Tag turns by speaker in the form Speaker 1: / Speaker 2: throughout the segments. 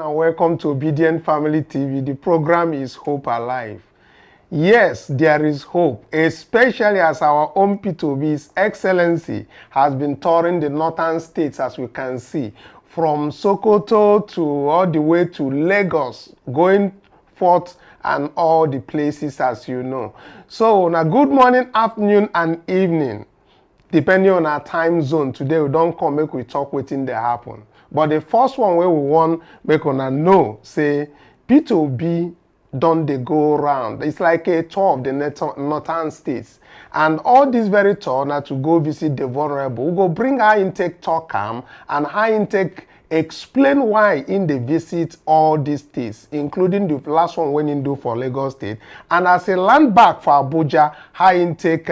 Speaker 1: and welcome to Obidient Family TV. The program is Hope Alive. Yes, there is hope, especially as our own P2B's Excellency has been touring the northern states, as we can see, from Sokoto to all the way to Lagos, going forth and all the places, as you know. So, now good morning, afternoon, and evening, depending on our time zone. Today, we don't come make we talk wetin dey happen. But the first one where we want make una know, say, P2B don't they go around. It's like a tour of the northern states. And all this very tour now to go visit the vulnerable. We go bring high intake talk and high intake explain why in the visit all these states, including the last one when in do for Lagos State. And as a land back for Abuja, high intake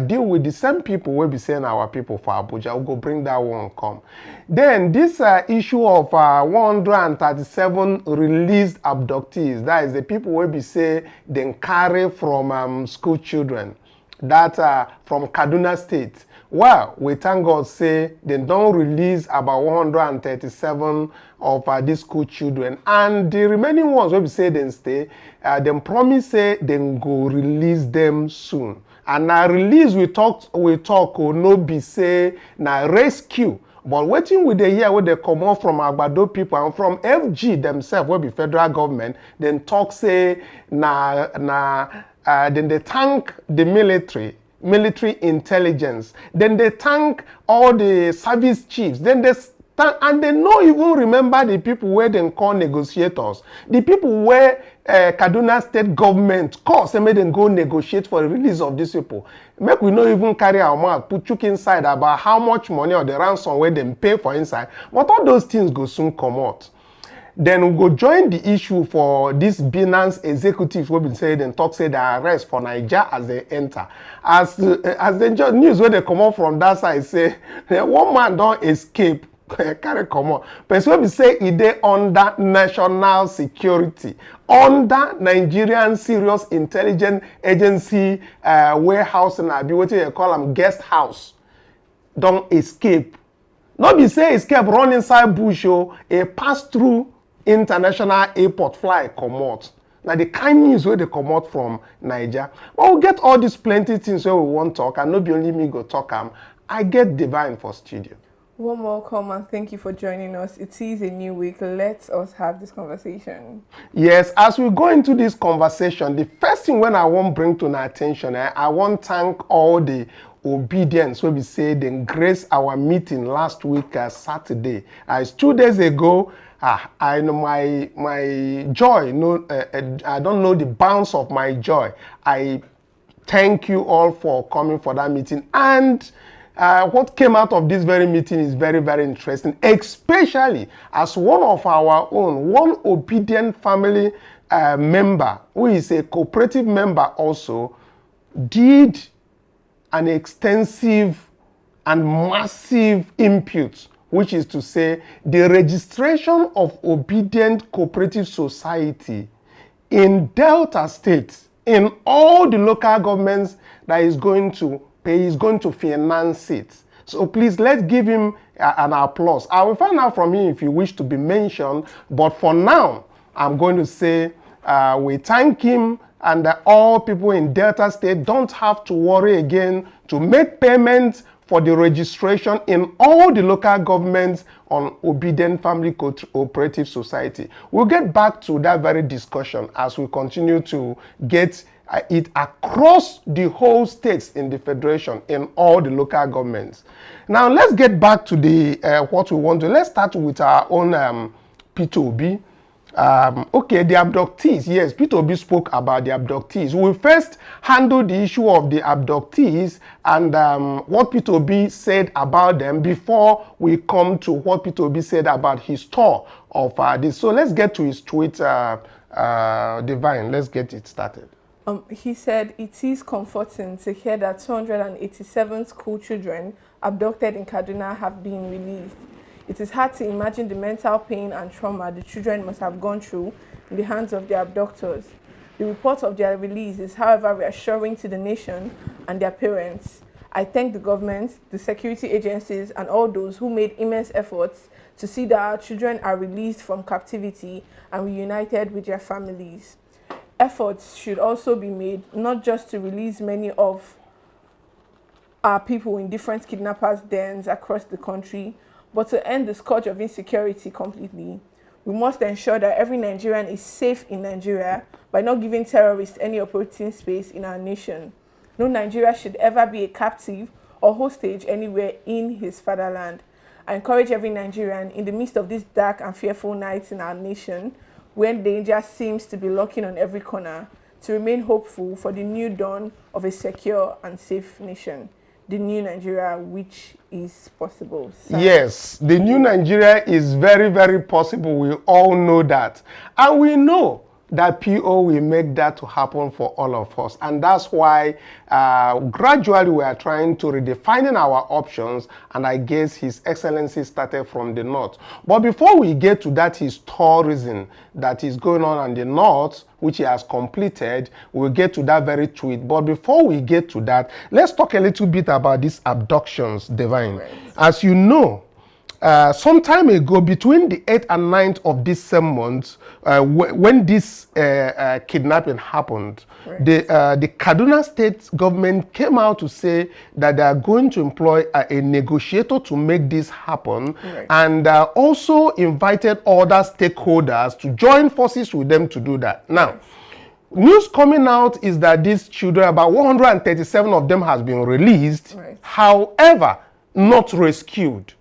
Speaker 1: deal with the same people we'll be saying our people for Abuja. We'll go bring that one come. Then this issue of 137 released abductees, that is the people we'll be say then carry from school children, that from Kaduna State. Well, we thank God say they don't release about 137 of these school children, and the remaining ones will be say they stay. Them promise say they go release them soon. And now release we talk no be say na rescue. But waiting with the year where they come out from Agbado people and from FG themselves, will be federal government, then talk say then they thank the military intelligence, then they thank all the service chiefs, then they and they not even remember the people where they call negotiators, the people where Kaduna state government call say make them go negotiate for the release of these people. Make we not even carry our mouth, put chook inside about how much money or the ransom where they pay for inside. But all those things go soon come out. Then we go join the issue for this Binance executives will be saying and talk say they arrest for Niger as they enter. As the news where they come out from that side say one man don't escape. Carry come on. Person will say it dey under national security, under Nigerian Serious Intelligence Agency warehouse and I be what you call them guest house. Don't escape. Not be say escape run inside bush or a pass through international airport fly come out. Now the kind news where they come out from Niger. But we'll get all these plenty things where we want talk, and not be only me go talk I get Divine for studio.
Speaker 2: Warm welcome and thank you for joining us. It is a new week. Let us have this conversation.
Speaker 1: Yes, as we go into this conversation, the first thing when I want bring to my attention, I want thank all the obedience where we say they grace our meeting last week Saturday. It's 2 days ago. I know my joy. No, I don't know the bounds of my joy. I thank you all for coming for that meeting. And what came out of this very meeting is very, very interesting, especially as one of our own, one Obidient family member, who is a cooperative member also, did an extensive and massive input, which is to say the registration of Obidient Cooperative Society in Delta State, in all the local governments that is going to pay, is going to finance it. So please, let's give him an applause. I will find out from him if you wish to be mentioned, but for now, I'm going to say we thank him, and all people in Delta State don't have to worry again to make payments for the registration in all the local governments on Obidient Family Cooperative Society. We'll get back to that very discussion as we continue to get it across the whole states in the federation, in all the local governments. Now let's get back to the what we want to. Let's start with our own P2B. Okay, the abductees. Yes, P2B spoke about the abductees. We first handle the issue of the abductees and what P2B said about them before we come to what P2B said about his tour of this. So let's get to his tweet, Divine. Let's get it started.
Speaker 2: He said, it is comforting to hear that 287 school children abducted in Kaduna have been released. It is hard to imagine the mental pain and trauma the children must have gone through in the hands of their abductors. The report of their release is, however, reassuring to the nation and their parents, I thank the government, the security agencies, and all those who made immense efforts to see that our children are released from captivity and reunited with their families. Efforts should also be made not just to release many of our people in different kidnappers' dens across the country, but to end the scourge of insecurity completely. We must ensure that every Nigerian is safe in Nigeria by not giving terrorists any operating space in our nation. No Nigerian should ever be a captive or hostage anywhere in his fatherland. I encourage every Nigerian in the midst of these dark and fearful nights in our nation, when danger seems to be lurking on every corner, to remain hopeful for the new dawn of a secure and safe nation. The new Nigeria, which is possible. So,
Speaker 1: yes, the new Nigeria is very, very possible. We all know that. And we know that PO will make that to happen for all of us. And that's why gradually we are trying to redefining our options. And I guess His Excellency started from the north. But before we get to that, his tourism that is going on in the north, which he has completed, we'll get to that very tweet. But before we get to that, let's talk a little bit about these abductions, Divine.
Speaker 2: Right.
Speaker 1: As you know, some time ago, between the 8th and 9th of this same month, when this kidnapping happened,
Speaker 2: right,
Speaker 1: the Kaduna state government came out to say that they are going to employ a negotiator to make this happen,
Speaker 2: right,
Speaker 1: and also invited other stakeholders to join forces with them to do that. Now, news coming out is that these children, about 137 of them has been released,
Speaker 2: right,
Speaker 1: however, not rescued,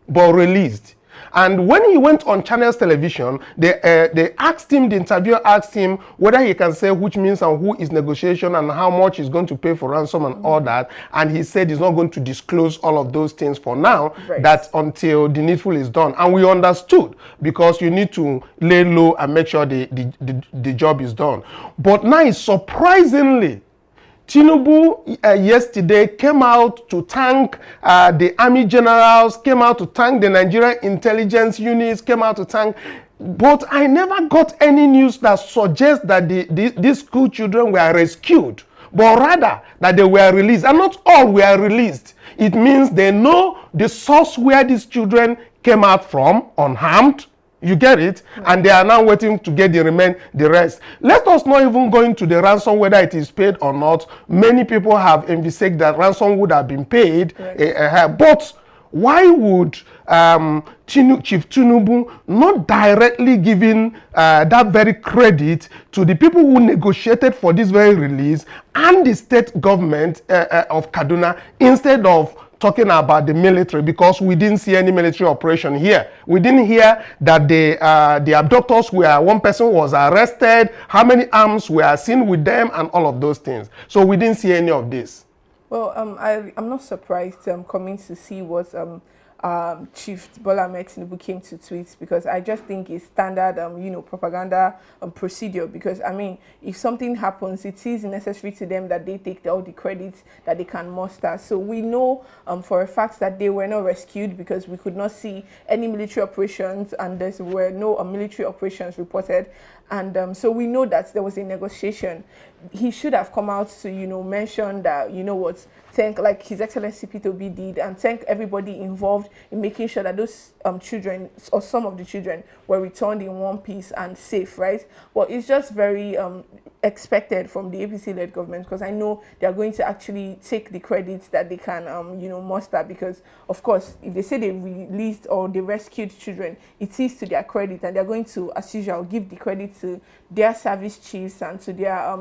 Speaker 1: but released. And when he went on Channels Television, they asked him, the interviewer asked him whether he can say which means and who is negotiation and how much he's going to pay for ransom and all that. And he said he's not going to disclose all of those things for now,
Speaker 2: right,
Speaker 1: that until the needful is done. And we understood, because you need to lay low and make sure the job is done. But now, surprisingly, Tinubu yesterday came out to thank the army generals, came out to thank the Nigerian intelligence units, came out to thank, but I never got any news that suggests that these school children were rescued, but rather that they were released. And not all were released. It means they know the source where these children came out from, unharmed. You get it? And they are now waiting to get the rest. Let us not even go into the ransom, whether it is paid or not. Many people have envisaged that ransom would have been paid. Right. But why would Chief Tinubu not directly giving that very credit to the people who negotiated for this very release and the state government of Kaduna, instead of talking about the military? Because we didn't see any military operation here. We didn't hear that the abductors were, one person was arrested, how many arms were seen with them, and all of those things. So we didn't see any of this.
Speaker 2: Well, I'm not surprised coming to see what Chief Bola Ahmed Tinubu came to tweet, because I just think it's standard, propaganda procedure. Because I mean, if something happens, it is necessary to them that they take all the credits that they can muster. So we know for a fact that they were not rescued, because we could not see any military operations, and there were no military operations reported. And so we know that there was a negotiation. He should have come out to, mention that, thank, like His Excellency P2B did, and thank everybody involved in making sure that those children, or some of the children, were returned in one piece and safe, right? Well, it's just very expected from the APC-led government, because I know they are going to actually take the credits that they can, muster, because, of course, if they say they released or they rescued children, it is to their credit, and they're going to, as usual, give the credit to their service chiefs and to their,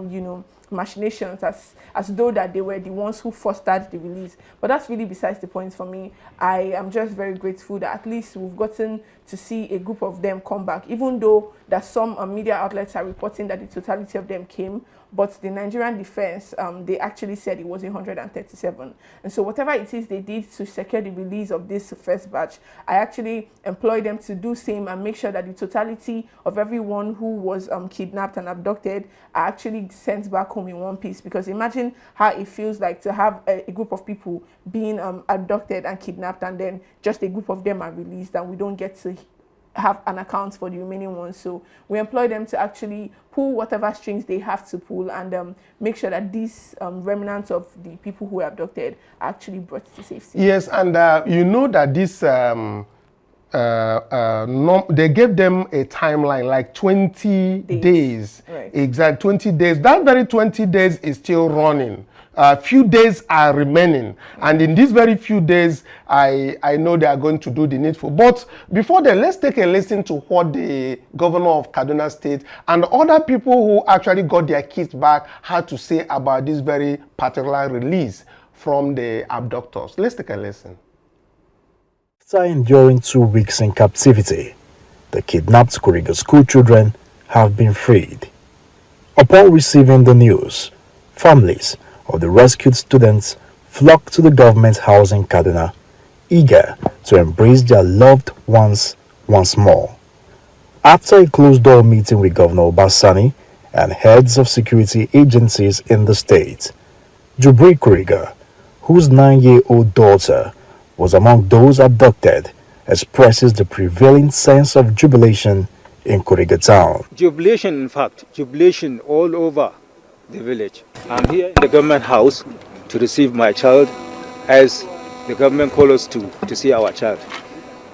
Speaker 2: machinations, as though that they were the ones who fostered the release. But that's really besides the point for me. I am just very grateful that at least we've gotten to see a group of them come back, even though that some media outlets are reporting that the totality of them came. But the Nigerian defense, they actually said it was 137. And so whatever it is they did to secure the release of this first batch, I actually employ them to do same and make sure that the totality of everyone who was kidnapped and abducted are actually sent back home in one piece. Because imagine how it feels like to have a group of people being abducted and kidnapped, and then just a group of them are released, and we don't get to have an account for the remaining ones. So we employ them to actually pull whatever strings they have to pull and make sure that these remnants of the people who were abducted are actually brought to safety.
Speaker 1: Yes, and you know that this they gave them a timeline like 20 days.
Speaker 2: Right.
Speaker 1: Exact 20 days. That very 20 days is still running. Few days are remaining, and in these very few days, I know they are going to do the needful. But before then, let's take a listen to what the governor of Kaduna State and other people who actually got their kids back had to say about this very particular release from the abductors. Let's take a listen.
Speaker 3: After enduring 2 weeks in captivity, the kidnapped Kuriga school children have been freed. Upon receiving the news, families of the rescued students flocked to the government house in Kaduna, eager to embrace their loved ones once more. After a closed-door meeting with Governor Obasani and heads of security agencies in the state, Jubri Kuriga, whose 9-year-old daughter was among those abducted, expresses the prevailing sense of jubilation in Kuriga town.
Speaker 4: Jubilation, in fact, jubilation all over the village. I'm here in the government house to receive my child as the government called us to see our child.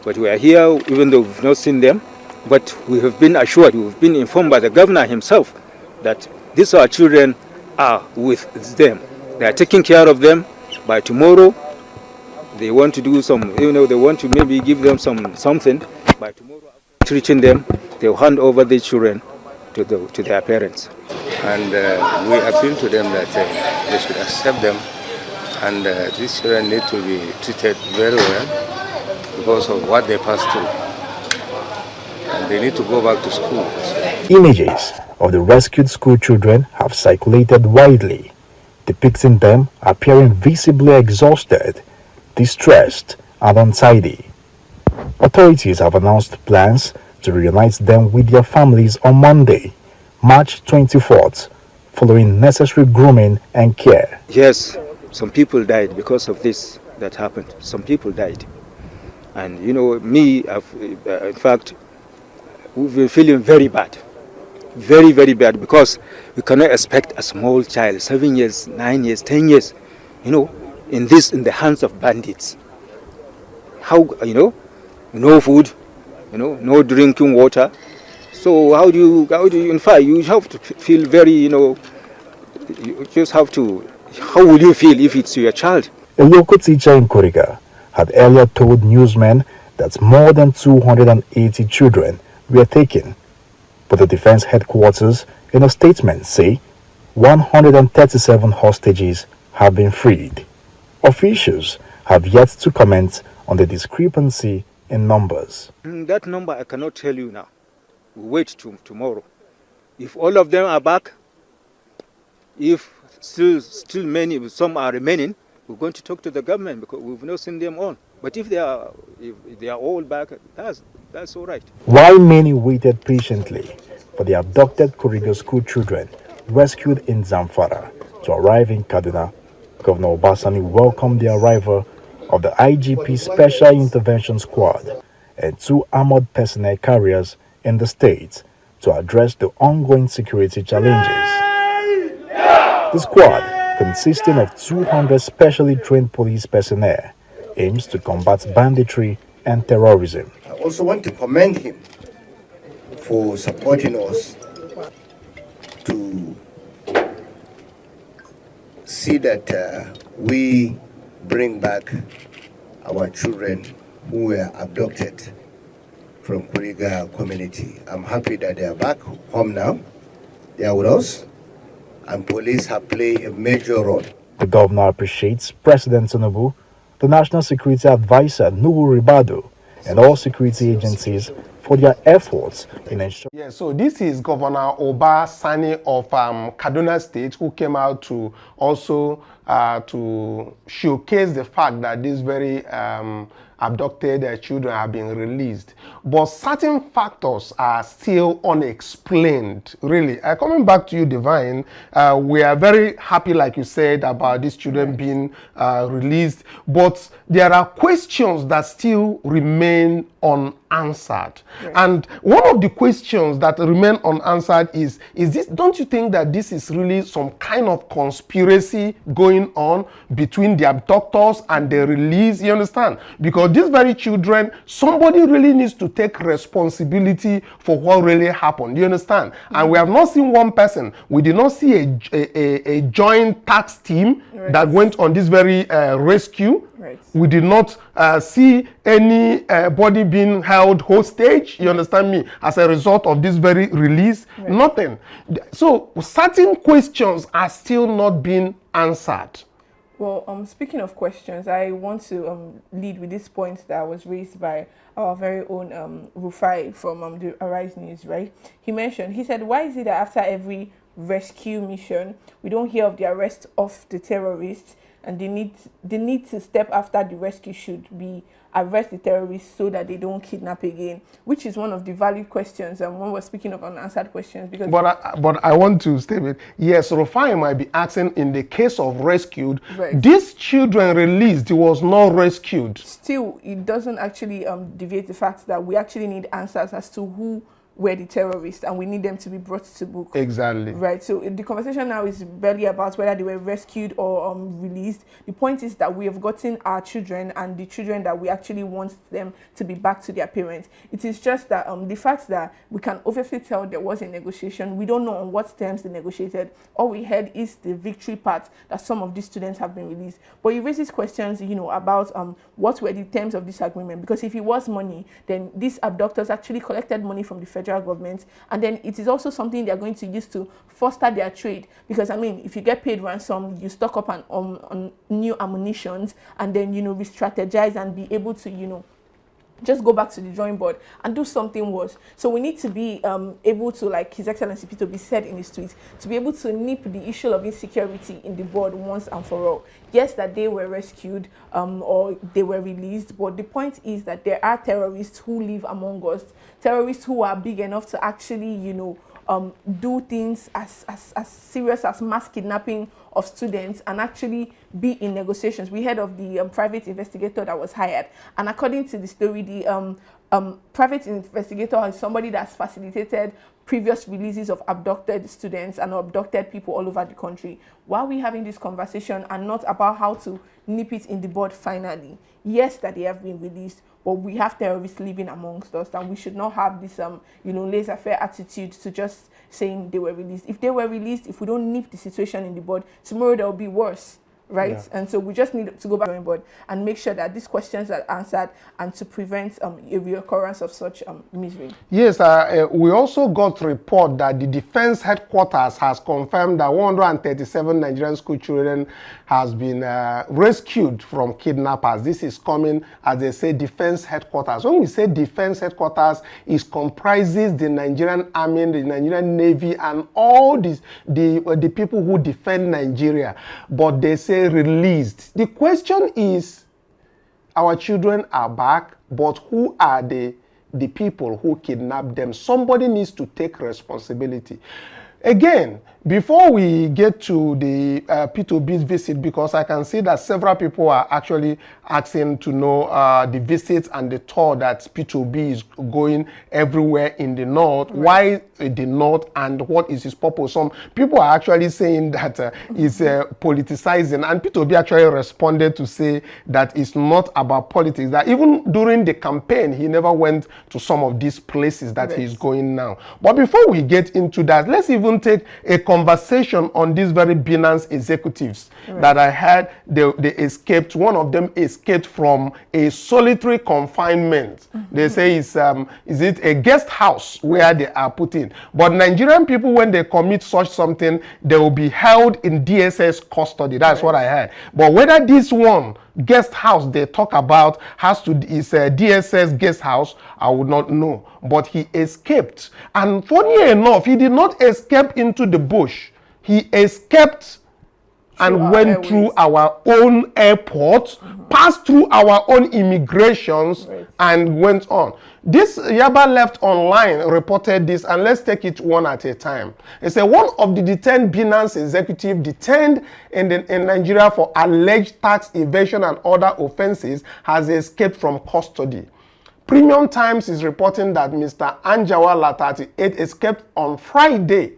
Speaker 4: But we are here even though we've not seen them, but we have been assured, we've been informed by the governor himself that these our children are with them. They are taking care of them. By tomorrow, they want to do some, they want to maybe give them something. By tomorrow, after reaching them, they'll hand over the children to their parents.
Speaker 5: And we appeal to them that they should accept them, and these children need to be treated very well because of what they passed through, and they need to go back to school.
Speaker 3: Images of the rescued school children have circulated widely, depicting them appearing visibly exhausted, distressed, and untidy. Authorities have announced plans to reunite them with their families on Monday, March 24th, following necessary grooming and care.
Speaker 4: Yes, some people died because of this that happened. Some people died. And me, in fact, we've been feeling very bad. Very, very bad, because we cannot expect a small child, 7 years, 9 years, 10 years, in the hands of bandits. How, no food, no drinking water. So how do you, in fact, you have to feel very, you just have to, how will you feel if it's your child?
Speaker 3: A local teacher in Kuriga had earlier told newsmen that more than 280 children were taken. But the defense headquarters in a statement say 137 hostages have been freed. Officials have yet to comment on the discrepancy in numbers.
Speaker 4: That number I cannot tell you now. We'll wait till tomorrow. If all of them are back, if still many, some are remaining, we're going to talk to the government because we've not seen them all. But if they are all back, that's all right.
Speaker 3: While many waited patiently for the abducted Kuriga school children rescued in Zamfara to arrive in Kaduna, Governor Obasani welcomed the arrival of the IGP Special Intervention Squad and 2 armored personnel carriers in the state to address the ongoing security challenges. The squad, consisting of 200 specially trained police personnel, aims to combat banditry and terrorism.
Speaker 6: I also want to commend him for supporting us to see that we bring back our children who were abducted from Kuriga community. I'm happy that they are back home now. They are with us, and police have played a major role.
Speaker 3: The governor appreciates President Tinubu, the National Security Advisor Nuhu Ribadu, and all security agencies for their efforts in ensuring.
Speaker 1: Yeah, so this is Governor Obasani of Kaduna State, who came out to also to showcase the fact that these very abducted children have been released. but certain factors are still unexplained, really. Coming back to you, Divine, we are very happy, like you said, about these children being released, but there are questions that still remain unanswered. And one of the questions that remain unanswered is this, don't you think that this is really some kind of conspiracy going on between the abductors and the release? You understand? Because these very children, somebody really needs to take responsibility for what really happened. You understand? And we have not seen one person. We did not see a joint tax team that went on this very rescue. We did not see anybody being held hostage, you understand me, as a result of this very release. Nothing. So certain questions are still not being answered.
Speaker 2: Well, speaking of questions, I want to lead with this point that was raised by our very own Rufai from the Arise News, right? He said, why is it that after every rescue mission, we don't hear of the arrest of the terrorists, and the need to step after the rescue should be arrest the terrorists so that they don't kidnap again, which is one of the valid questions and when we're speaking of unanswered questions. Because
Speaker 1: but I want to state it. Yes, Rufai might be asking, in the case of rescued, these children released, it was not rescued. Still,
Speaker 2: it doesn't actually deviate the fact that we actually need answers as to who were the terrorists, and we need them to be brought to book.
Speaker 1: Exactly.
Speaker 2: Right. So the conversation now is barely about whether they were rescued or released. The point is that we have gotten our children and the children that we actually want them to be back to their parents. It is just that the fact that we can obviously tell there was a negotiation. We don't know on what terms they negotiated. All we heard is the victory part, that some of these students have been released. But it raises questions, you know, about what were the terms of this agreement. Because if it was money, then these abductors actually collected money from the federal government, and then it is also something they are going to use to foster their trade. Because I mean, if you get paid ransom, you stock up on new ammunitions, and then, you know, re-strategize and be able to, you know, just go back to the drawing board and do something worse. So we need to be able to, like His Excellency P2B said in his tweet, to be able to nip the issue of insecurity in the board once and for all. Yes, that they were rescued or they were released, but the point is that there are terrorists who live among us, terrorists who are big enough to actually, you know, do things as serious as mass kidnapping of students and actually be in negotiations. We heard of the private investigator that was hired, and according to the story, the private investigator is somebody that's facilitated previous releases of abducted students and abducted people all over the country. Why are we having this conversation and not about how to nip it in the bud finally? Yes, that they have been released, but we have terrorists living amongst us, and we should not have this you know, laissez-faire attitude to just saying they were released. If they were released, if we don't nip the situation in the bud, tomorrow there will be worse. Right? Yeah. And so we just need to go back to the drawing board and make sure that these questions are answered, and to prevent a reoccurrence of such misery. Yes,
Speaker 1: we also got report that the defense headquarters has confirmed that 137 Nigerian school children has been rescued from kidnappers. This is coming, as they say, defense headquarters. When we say defense headquarters, it comprises the Nigerian Army, the Nigerian Navy, and all the people who defend Nigeria. But they say released. The question is, our children are back, but who are the people who kidnapped them? Somebody needs to take responsibility. Again, before we get to the P2B's visit, because I can see that several people are actually asking to know the visits and the tour that P2B is going everywhere in the north. Right. Why the north, and what is his purpose? Some people are actually saying that it's politicizing, and P2B actually responded to say that it's not about politics, that even during the campaign, he never went to some of these places that he's going now. But before we get into that, let's even take a conversation on these very Binance executives that I heard they escaped. One of them escaped from a solitary confinement. They say is it a guest house where they are put in. But Nigerian people, when they commit such something, they will be held in DSS custody. That's what I heard. But whether this one guest house they talk about is a DSS guest house, I would not know. But he escaped, and funny enough, he did not escape into the bush. He escaped and went through our own airport, passed through our own immigrations, and went on. This Yaba Left Online reported this, and let's take it one at a time. It said one of the detained Binance executive detained in Nigeria for alleged tax evasion and other offenses has escaped from custody. Premium Times is reporting that Mr. Anjawala, 38, escaped on Friday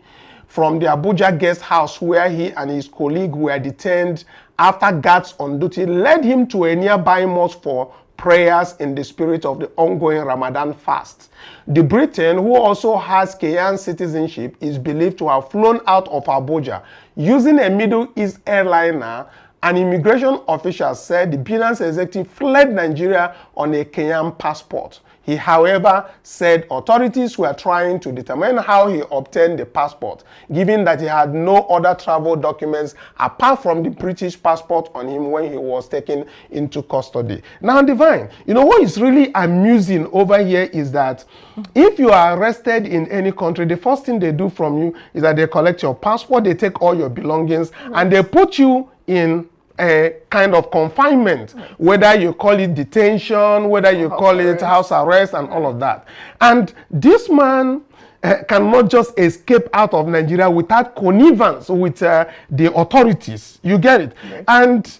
Speaker 1: from the Abuja guest house where he and his colleague were detained after guards on duty led him to a nearby mosque for prayers in the spirit of the ongoing Ramadan fast. The Briton, who also has Kenyan citizenship, is believed to have flown out of Abuja using a Middle East airliner. An immigration official said the Binance executive fled Nigeria on a Kenyan passport. He, however, said authorities were trying to determine how he obtained the passport, given that he had no other travel documents apart from the British passport on him when he was taken into custody. Now, Divine, you know what is really amusing over here is that if you are arrested in any country, the first thing they do from you is that they collect your passport, they take all your belongings, and they put you in a kind of confinement, whether you call it detention, whether you call it house arrest, and all of that. And this man cannot just escape out of Nigeria without connivance with the authorities. You get it? Yes. And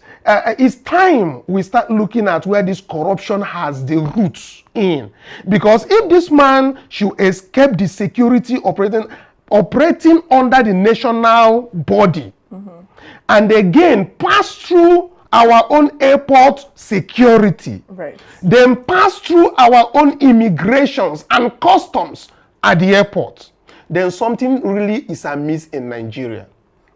Speaker 1: it's time we start looking at where this corruption has the roots in. Because if this man should escape the security operating under the national body, and again pass through our own airport security, then pass through our own immigrations and customs at the airport, then something really is amiss in Nigeria.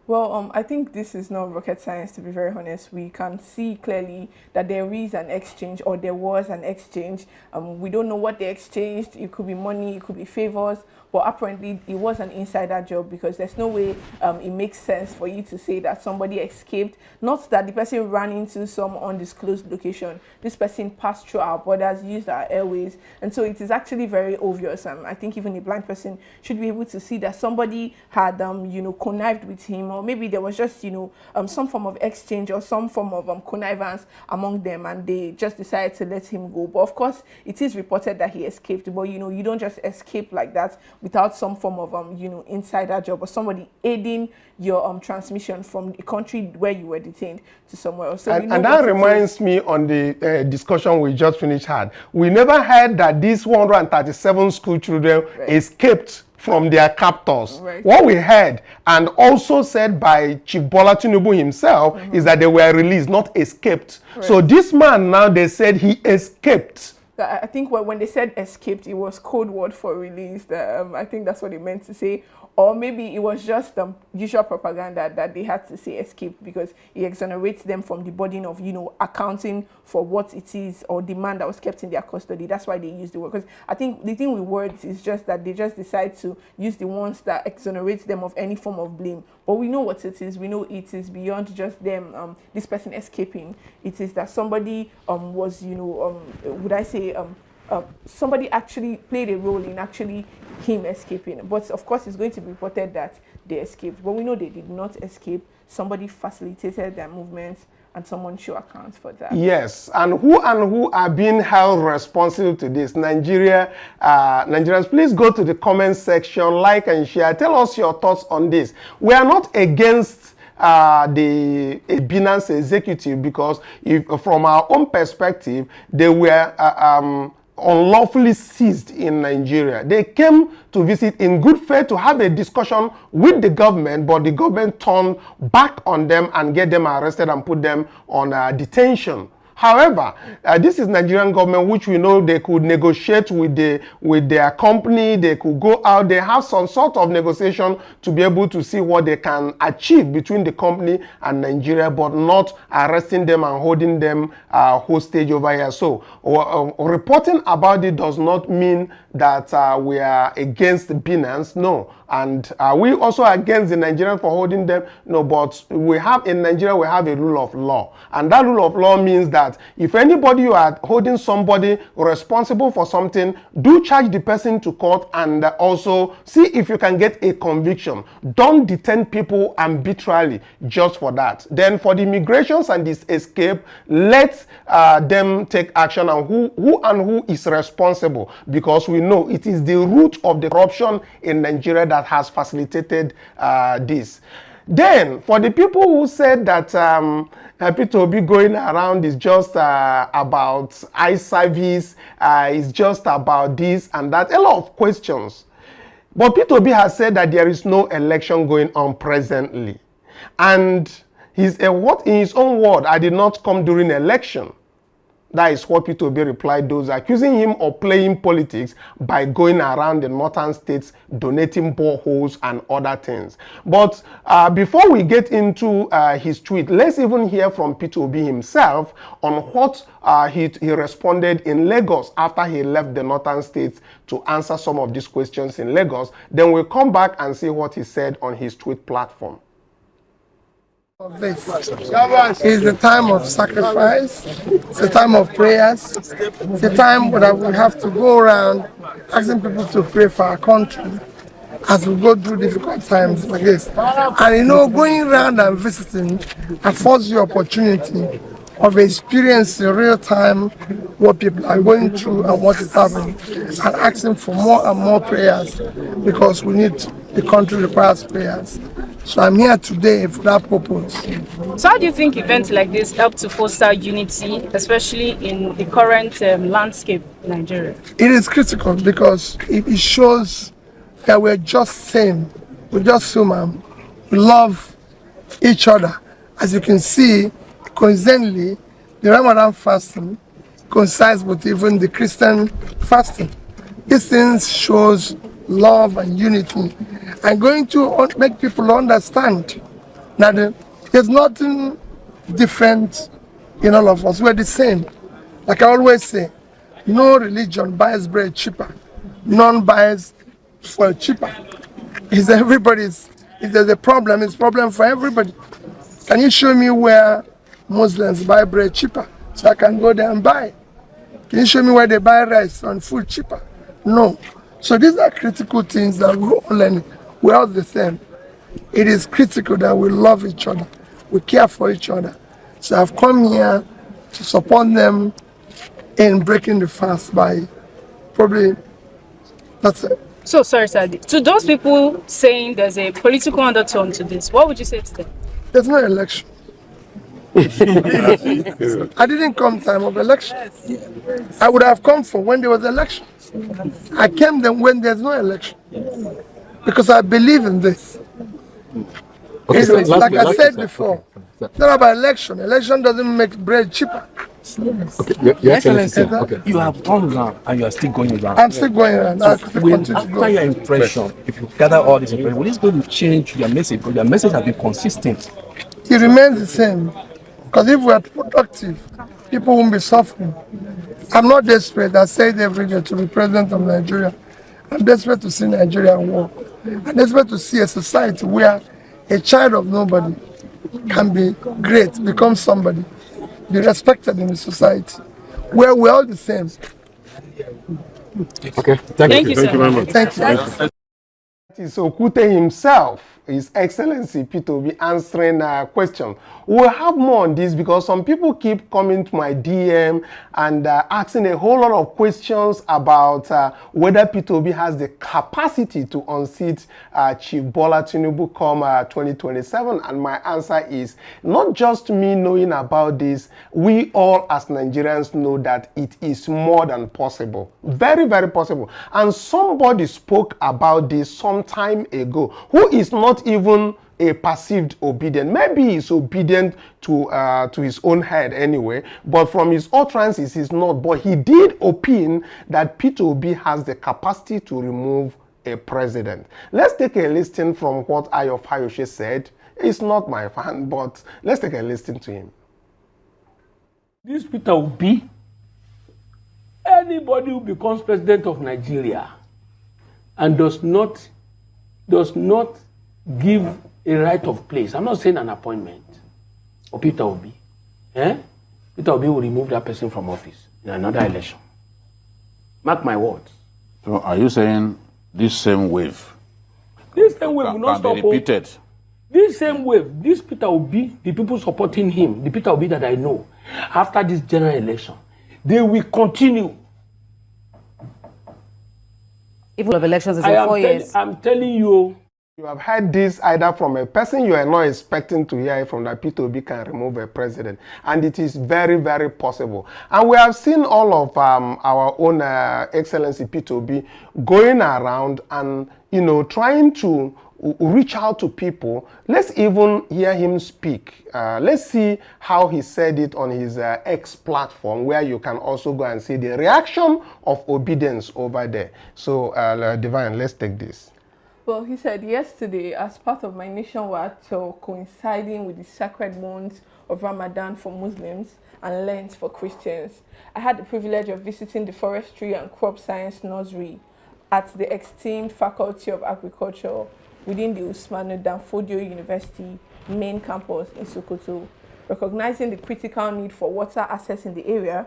Speaker 2: Well, I think this is not rocket science, to be very honest. We can see clearly that there is an exchange, or there was an exchange. We don't know what they exchanged. It could be money, it could be favors, but apparently it was an insider job, because there's no way it makes sense for you to say that somebody escaped, not that the person ran into some undisclosed location. This person passed through our borders, used our airways, and so it is actually very obvious. I think even a blind person should be able to see that somebody had, you know, connived with him, or maybe there was just, you know, some form of exchange or some form of connivance among them, and they just decided to let him go. But of course, it is reported that he escaped. But you know, you don't just escape like that without some form of you know, insider job, or somebody aiding your transmission from the country where you were detained to somewhere else. So
Speaker 1: and that reminds me on the discussion we just finished had. We never heard that these 137 school children escaped from their captors. What we heard, and also said by Chief Bola Tinubu himself, is that they were released, not escaped. So this man now, they said he escaped.
Speaker 2: I think when they said escaped, it was code word for released. I think that's what it meant to say. Or maybe it was just usual propaganda that they had to say escape, because it exonerates them from the burden of, you know, accounting for what it is, or the man that was kept in their custody. That's why they use the word. Because I think the thing with words is just that they just decide to use the ones that exonerate them of any form of blame. But we know what it is. We know it is beyond just them, this person escaping. It is that somebody was, you know, would I say, somebody actually played a role in actually him escaping. But of course, it's going to be reported that they escaped. But we know they did not escape. Somebody facilitated their movements, and someone should account for that.
Speaker 1: Yes, and who are being held responsible to this? Nigerians, please go to the comment section, like and share. Tell us your thoughts on this. We are not against the Binance executive, because if from our own perspective, they were unlawfully seized in Nigeria. They came to visit in good faith to have a discussion with the government, but the government turned back on them and get them arrested and put them on detention. However, this is Nigerian government, which we know they could negotiate with their company. They could go out. They have some sort of negotiation to be able to see what they can achieve between the company and Nigeria, but not arresting them and holding them hostage over here. So reporting about it does not mean that we are against Binance. No. And we also against the Nigerians for holding them? No, but we have in Nigeria, we have a rule of law. And that rule of law means that that if anybody you are holding somebody responsible for something, do charge the person to court and also see if you can get a conviction. Don't detain people arbitrarily just for that. Then for the migrations and this escape, let them take action on who is responsible, because we know it is the root of the corruption in Nigeria that has facilitated this. Then, for the people who said that P2B going around is just about eye service, is just about this and that, a lot of questions. But P2B has said that there is no election going on presently. And in his own word, I did not come during election. That is what P2B replied, those accusing him of playing politics by going around the northern states, donating boreholes and other things. But before we get into his tweet, let's even hear from P2B himself on what he responded in Lagos after he left the northern states to answer some of these questions in Lagos. Then we'll come back and see what he said on his tweet platform.
Speaker 7: This is the time of sacrifice, it's a time of prayers, it's a time that we have to go around asking people to pray for our country as we go through difficult times like this. And you know, going around and visiting affords you opportunity of experiencing in real time what people are going through and what is happening, and asking for more and more prayers, because we need, the country requires prayers. So I'm here today for that purpose.
Speaker 8: So how do you think events like this help to foster unity, especially in the current landscape in Nigeria? It
Speaker 7: is critical because it shows that we're just same, we're just human, we love each other. As you can see, coincidentally, the Ramadan fasting coincides with even the Christian fasting. These things shows love and unity, and going to make people understand that there's nothing different in all of us. We're the same. Like I always say, no religion buys bread cheaper, none buys fuel cheaper. It's everybody's. If there's a problem, it's a problem for everybody. Can you show me where Muslims buy bread cheaper so I can go there and buy? Can you show me where they buy rice and food cheaper? No. So these are critical things that we're all learning. We're all the same. It is critical that we love each other, we care for each other. So I've come here to support them in breaking the fast by probably, that's it.
Speaker 8: So sorry, sir. To those people saying there's a political undertone to this, what would you say to them?
Speaker 7: There's no election. I didn't come time of election. I would have come for when there was election. I came then when there's no election, because I believe in this. Okay, so like I said before, it's not about election. Election doesn't make bread cheaper.
Speaker 9: Okay, Your Excellency, okay. You have gone around and you are still going around.
Speaker 7: I'm still going around.
Speaker 9: So after your impression, if you gather all this impression, will this going to change your message? Because your message has been consistent.
Speaker 7: It remains the same. Because if we are productive, people won't be suffering. I'm not desperate. I say it every day to be president of Nigeria. I'm desperate to see Nigeria war. I'm desperate to see a society where a child of nobody can be great, become somebody, be respected in the society, where we're all the same.
Speaker 9: Okay, thank you.
Speaker 8: Thank you very much.
Speaker 7: Thank you.
Speaker 1: So Kute himself, His Excellency P2B, answering a question. We'll have more on this because some people keep coming to my DM and asking a whole lot of questions about whether P2B has the capacity to unseat Chief Bola Tinubu come 2027. And my answer is not just me knowing about this. We all as Nigerians know that it is more than possible. Very, very possible. And somebody spoke about this some time ago, who is not even a perceived obedient. Maybe he's obedient to his own head anyway, but from his utterances he's not. But he did opine that P2B has the capacity to remove a president. Let's take a listen from what Ayo Fayose said. He's not my fan, but let's take a listen to him.
Speaker 10: This Peter Obi, anybody who becomes president of Nigeria and does not give a right of place, I'm not saying an appointment, or Peter Obi, Peter Obi will remove that person from office in another election. Mark my words.
Speaker 11: So are you saying this same wave?
Speaker 10: This same wave will not stop.
Speaker 11: Be repeated.
Speaker 10: This same wave, this Peter Obi, the people supporting him, the Peter Obi that I know, after this general election, they will continue.
Speaker 12: Even of elections is in 4 years.
Speaker 10: I'm telling you.
Speaker 1: You have heard this either from a person you are not expecting to hear it from, that Peter Obi can remove a president. And it is very, very possible. And we have seen all of our own Excellency Peter Obi going around and, you know, trying to reach out to people. Let's even hear him speak. Let's see how he said it on his X platform, where you can also go and see the reaction of Obedience over there. So, Divine, let's take this.
Speaker 2: Well, he said, yesterday, as part of my nationwide tour coinciding with the sacred months of Ramadan for Muslims and Lent for Christians, I had the privilege of visiting the Forestry and Crop Science Nursery at the esteemed Faculty of Agriculture within the Usmanu Danfodio University main campus in Sokoto. Recognizing the critical need for water access in the area,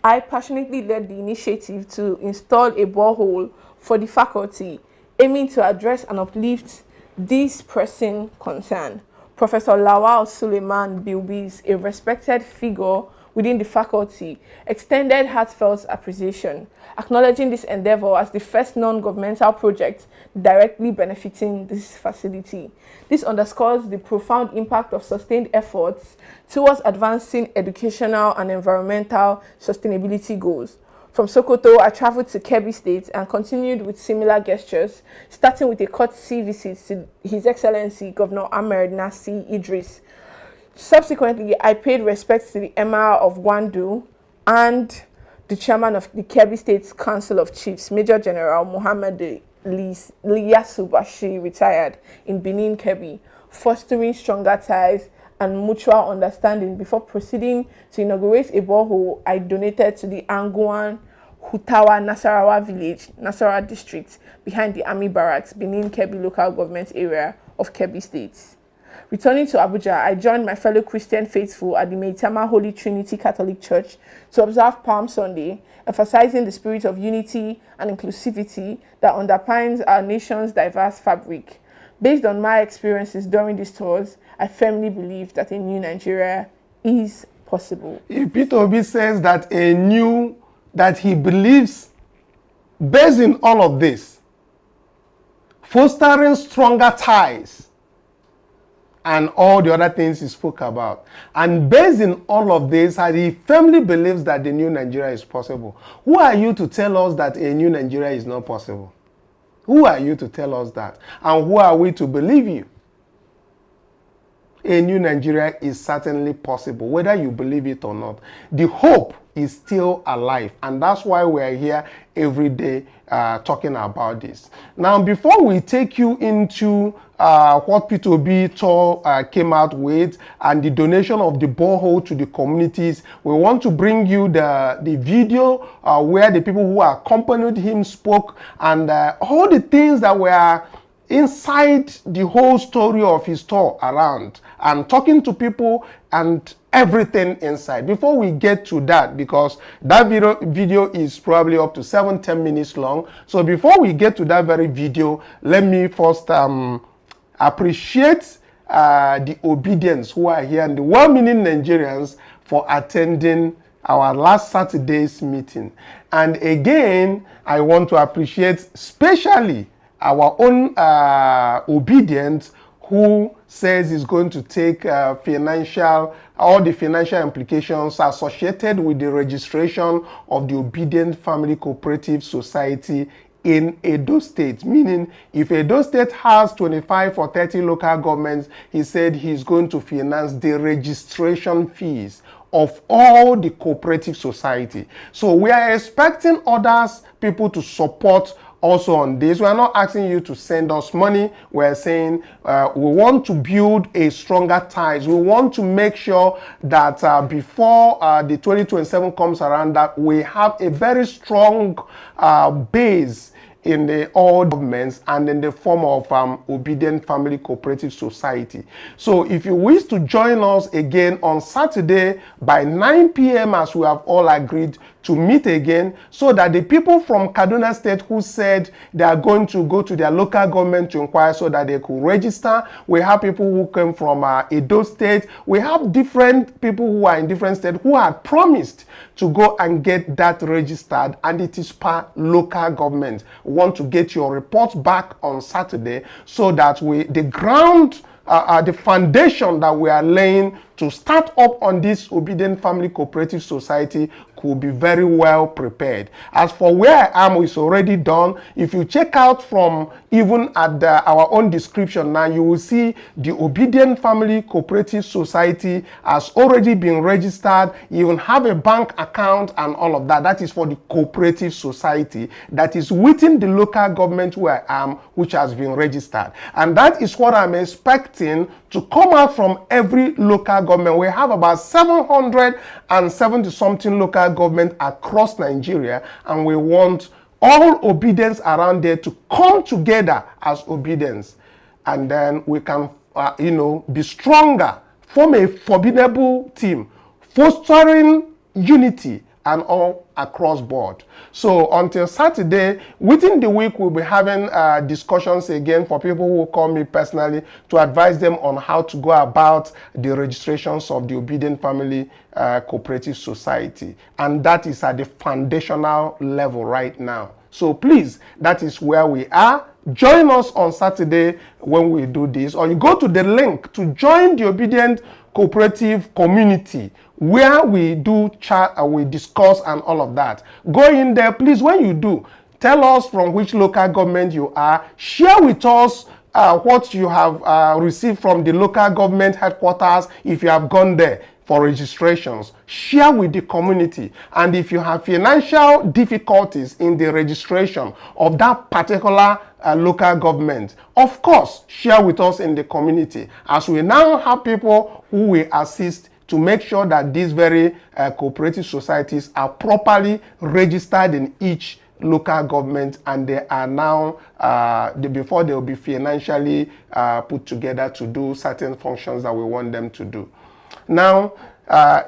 Speaker 2: I passionately led the initiative to install a borehole for the faculty, aiming to address and uplift this pressing concern. Professor Lawal Suleiman Bilbis, a respected figure within the faculty, extended heartfelt appreciation, acknowledging this endeavor as the first non-governmental project directly benefiting this facility. This underscores the profound impact of sustained efforts towards advancing educational and environmental sustainability goals. From Sokoto, I traveled to Kebbi State and continued with similar gestures, starting with a courtesy visit to His Excellency Governor Ahmed Nasi Idris. Subsequently, I paid respects to the Emir of Gwandu and the chairman of the Kebbi State Council of Chiefs, Major General Muhammad Liyasu Bashir, retired, in Benin, Kebbi, fostering stronger ties and mutual understanding before proceeding to inaugurate a borehole I donated to the Anguan Hutawa Nasarawa village, Nasarawa district, behind the Army Barracks, Benin Kebbi local government area of Kebbi State. Returning to Abuja, I joined my fellow Christian faithful at the Meitama Holy Trinity Catholic Church to observe Palm Sunday, emphasizing the spirit of unity and inclusivity that underpins our nation's diverse fabric. Based on my experiences during these tours, I firmly believe that a new Nigeria is possible.
Speaker 1: If Peter Obi says that that he believes, based in all of this, fostering stronger ties and all the other things he spoke about, and based in all of this, that he firmly believes that the new Nigeria is possible, who are you to tell us that a new Nigeria is not possible? Who are you to tell us that? And who are we to believe you? A new Nigeria is certainly possible, whether you believe it or not. The hope is still alive, and that's why we're here every day talking about this. Now, before we take you into what Peter Obi came out with and the donation of the borehole to the communities, we want to bring you the video where the people who accompanied him spoke, and all the things that were inside the whole story of his tour around and talking to people and everything inside. Before we get to that, because that video is probably up to 7-10 minutes long, so before we get to that very video, let me first appreciate the Obedience who are here and the well-meaning Nigerians for attending our last Saturday's meeting. And again, I want to appreciate especially our own Obidient, who says he's going to take all the financial implications associated with the registration of the Obidient Family Cooperative Society in Edo State. Meaning, if Edo State has 25 or 30 local governments, he said he's going to finance the registration fees of all the cooperative society. So we are expecting people to support also on this. We are not asking you to send us money. We're saying we want to build a stronger ties. We want to make sure that before the 2027 comes around, that we have a very strong base in the all governments and in the form of Obidient Family Cooperative Society. So if you wish to join us again on Saturday by 9 p.m. as we have all agreed to meet again, so that the people from Kaduna State who said they are going to go to their local government to inquire so that they could register. We have people who came from Edo State. We have different people who are in different states who had promised to go and get that registered, and it is per local government. We want to get your reports back on Saturday so that the foundation that we are laying to start up on this Obidient Family Cooperative Society could be very well prepared. As for where I am, it's already done. If you check out from even at our own description now, you will see the Obidient Family Cooperative Society has already been registered. You even have a bank account and all of that. That is for the cooperative society that is within the local government where I am, which has been registered. And that is what I'm expecting to come out from every local government. We have about 770 something local government across Nigeria, and we want all Obedience around there to come together as Obedience, and then we can be stronger, form a formidable team, fostering unity and all across board. So until Saturday, within the week, we'll be having discussions again for people who call me personally to advise them on how to go about the registrations of the Obidient Family Cooperative Society. And that is at the foundational level right now. So please, that is where we are. Join us on Saturday when we do this, or you go to the link to join the Obidient Cooperative community, where we do chat and we discuss and all of that. Go in there, please. When you do, tell us from which local government you are. Share with us what you have received from the local government headquarters if you have gone there for registrations. Share with the community. And if you have financial difficulties in the registration of that particular local government, of course, share with us in the community, as we now have people who will assist to make sure that these very cooperative societies are properly registered in each local government, and they are now, before they will be financially put together to do certain functions that we want them to do. Now,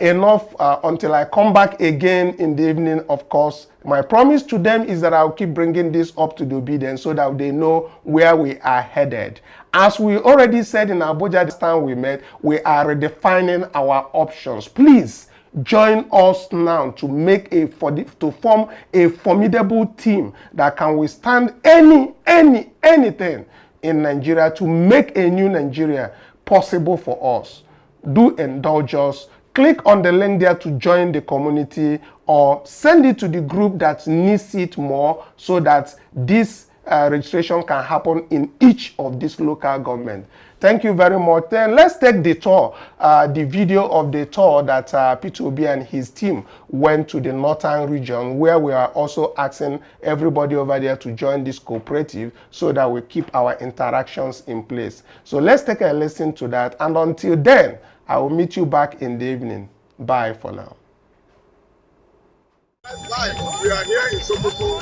Speaker 1: enough until I come back again in the evening. Of course, my promise to them is that I'll keep bringing this up to the Obedience so that they know where we are headed. As we already said in Abuja this time we met, we are redefining our options. Please join us now to make to form a formidable team that can withstand anything in Nigeria, to make a new Nigeria possible for us. Do indulge us. Click on the link there to join the community, or send it to the group that needs it more, so that this registration can happen in each of these local government. Thank you very much. Then let's take the tour, the video of the tour that Peter Obi and his team went to the northern region, where we are also asking everybody over there to join this cooperative so that we keep our interactions in place. So let's take a listen to that. And until then, I will meet you back in the evening. Bye for now.
Speaker 13: Live, we are here in Sokoto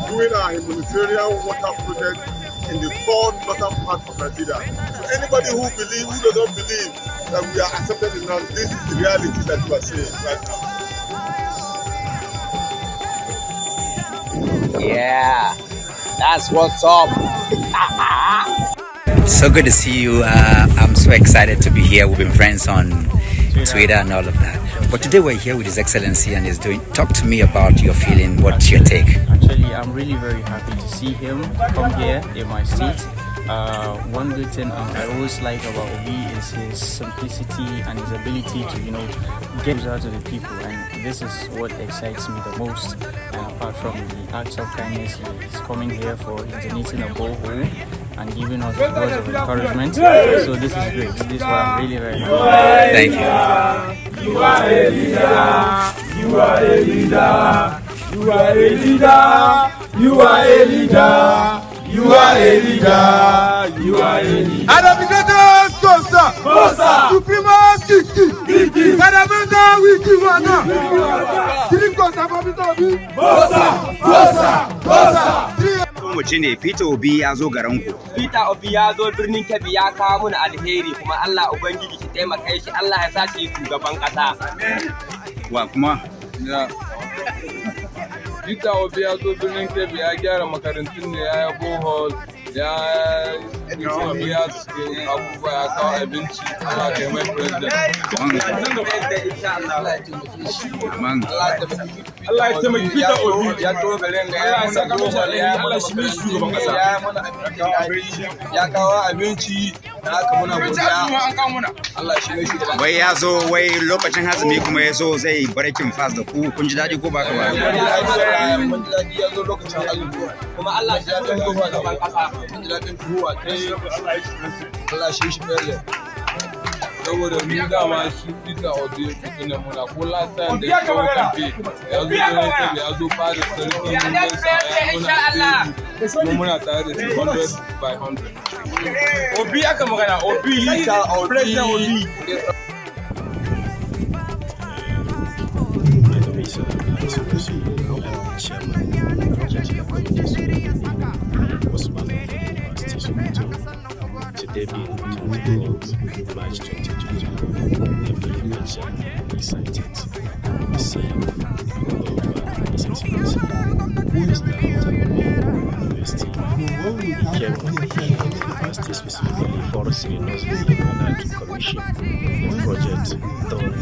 Speaker 13: doing our humanitarian water project in the northern part of Nigeria. So anybody who does not believe that we are accepted in now, this is the reality that you are seeing right now.
Speaker 14: Yeah, that's what's up.
Speaker 15: So good to see you. I'm so excited to be here. We've been friends on Twitter and all of that. But today we're here with His Excellency and he's doing. Talk to me about your feeling. What's your take?
Speaker 16: Actually, I'm really very happy to see him come here in my state. One good thing I always like about Obi is his simplicity and his ability to, get out to the people, and this is what excites me the most. And apart from the acts of kindness, he's coming here for donating a borehole and giving us words of encouragement. So this is great. This is why I'm really very happy.
Speaker 15: Thank you.
Speaker 17: You are a leader. You are a leader. You are a leader. You are a leader. You are a leader. You are a leader.
Speaker 18: Advocates, Kosa, Suprema's Kiki, Kadamenta, Wiki, Wana, Kosa, Kosa, Kosa, Kosa.
Speaker 15: mu ji ne Peter Obi ya zo garin ku.
Speaker 19: Peter Obi ya zo birnin Kebbi ya kawo mana alheri kuma Allah ubangiji shi taimaka shi Allah ya sa shi shugaban kasa.
Speaker 15: Wa kuma
Speaker 20: Peter Obi ya zo birnin Kebbi ya gyara makarantun ne ya yi bohol ya biya abubuwa ya kawo abinci Allah ka yi mai president.
Speaker 17: Allah ya taimaki Peter Obi
Speaker 20: ya to garin ga ya saka bohol
Speaker 17: Allah shi ne shugaban kasa
Speaker 20: ya kawo abinci da aka muna godiya Allah shi ne shugaban.
Speaker 15: Wai ya zo wai lokacin hazumi kuma ya zo zai breaking fast da ku kun ji daɗi ko ba ka ba?
Speaker 20: Mun ji daɗi ya zo lokacin azumi kuma Allah shi ya taimaka shugaban kasa. Mun ji daɗin tuhuwa kai Allah shi shi fere. Saboda mu dama shi Peter Obi ne muna ko last time da ya kawo kamfe ya zo ya zo fara sarki mun sa muna tare da 100 by 100.
Speaker 17: Obi aka magana Obi President Obi.
Speaker 21: Today being 24th March 2024, I'm very much excited to see all of this expensive. Who is the University? University specifically forcing us in order to commission the project done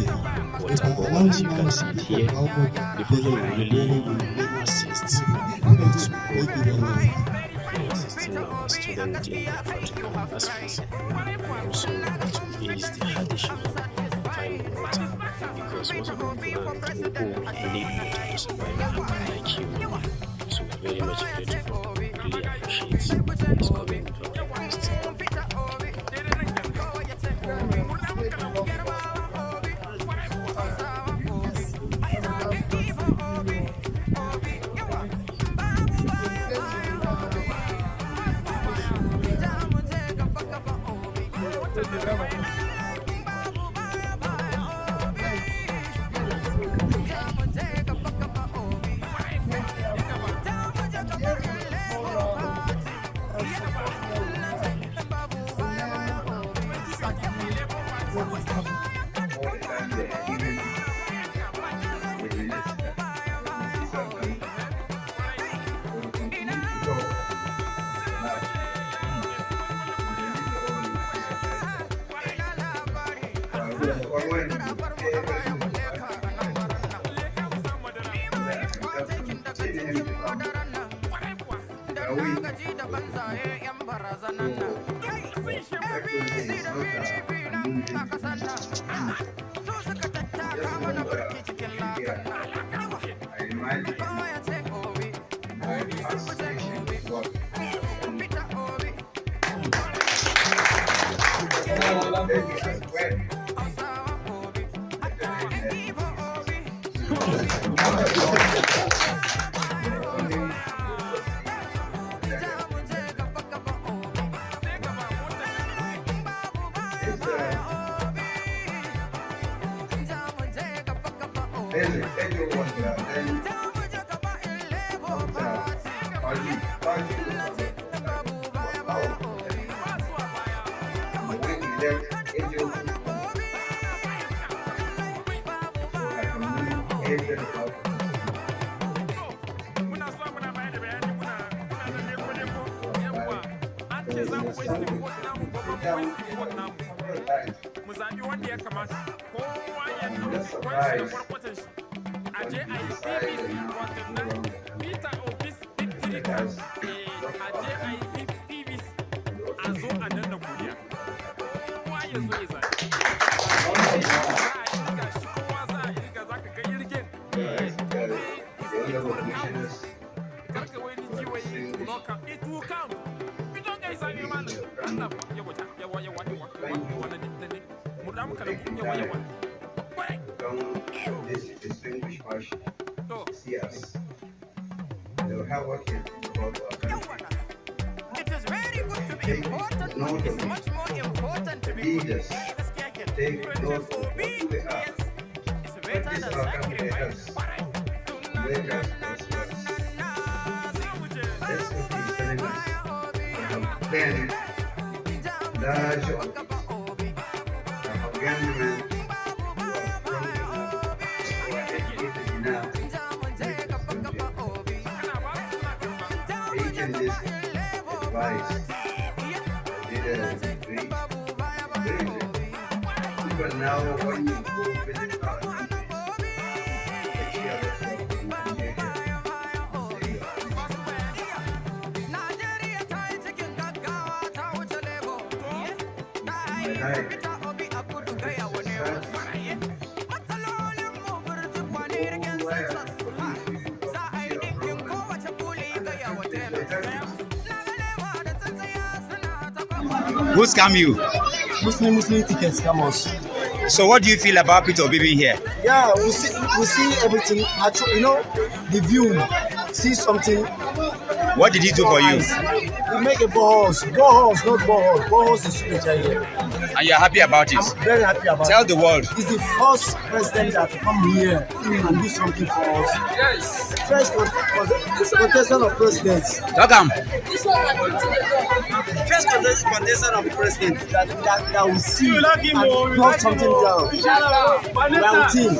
Speaker 21: waterborne. As you can see it here, the project will really assist assisting our students in their practical aspects, and also to ease the hardship of finding water, because most of the people who need water to survive like you. So we're very much grateful. Really appreciate this coming from the university.
Speaker 5: then large Afghan women who are strong enough, who are educated enough to make this country. They can just advise. They did a great, very good. But now when you go visit our country, actually other people in Nigeria,
Speaker 15: Who scam you?
Speaker 22: Muslim tickets scam us.
Speaker 15: So what do you feel about Peter Obi being here?
Speaker 22: Yeah, we see everything. Actually, you know, the view, see something.
Speaker 15: What did he do for you?
Speaker 22: We make a boreholes, not borehole. Boreholes is here.
Speaker 15: And you're happy about it?
Speaker 22: I'm very happy about it.
Speaker 15: Tell the world.
Speaker 22: He's the first president that come here and do something for us. Yes. First contestant of presidents.
Speaker 15: Welcome.
Speaker 22: First contestant of president that we see and brought something down. We are with him.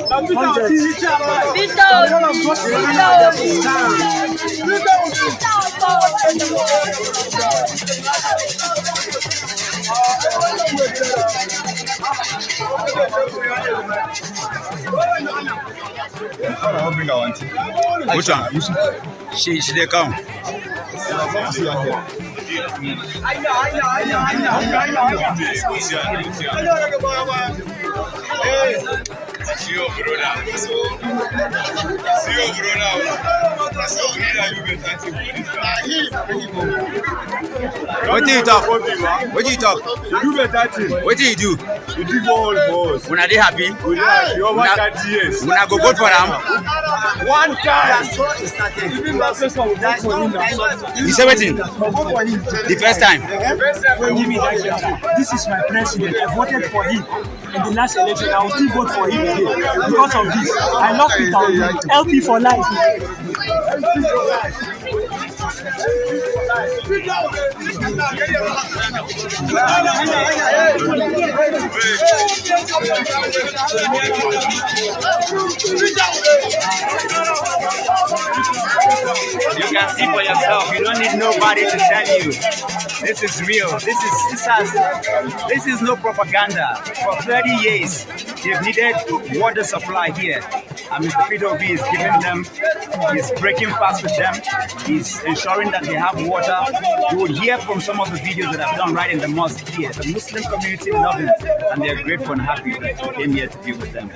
Speaker 15: I'll bring our auntie. Which one? She dey come. See you, brother. What do you talk? What do you talk?
Speaker 17: You do better thing.
Speaker 15: What do you do?
Speaker 17: You do all for us.
Speaker 15: When are they happy?
Speaker 17: We are happy. Over 30 years.
Speaker 15: When I go vote for them.
Speaker 17: One time.
Speaker 15: You say what? The first time.
Speaker 22: This is my president. I voted for him in the last election. I will still vote for him again because of this. I love Peter Obi. LP for life.
Speaker 15: You can see for yourself. You don't need nobody to tell you. This is real. This is no propaganda. For 30 years, they've needed water supply here, and Mr. Peter Obi is giving them. He's breaking fast with them. He's ensuring that they have water. You would hear from some of the videos that I've done right in the mosque here. The Muslim community love him, and they're grateful and happy that he came here to be with them.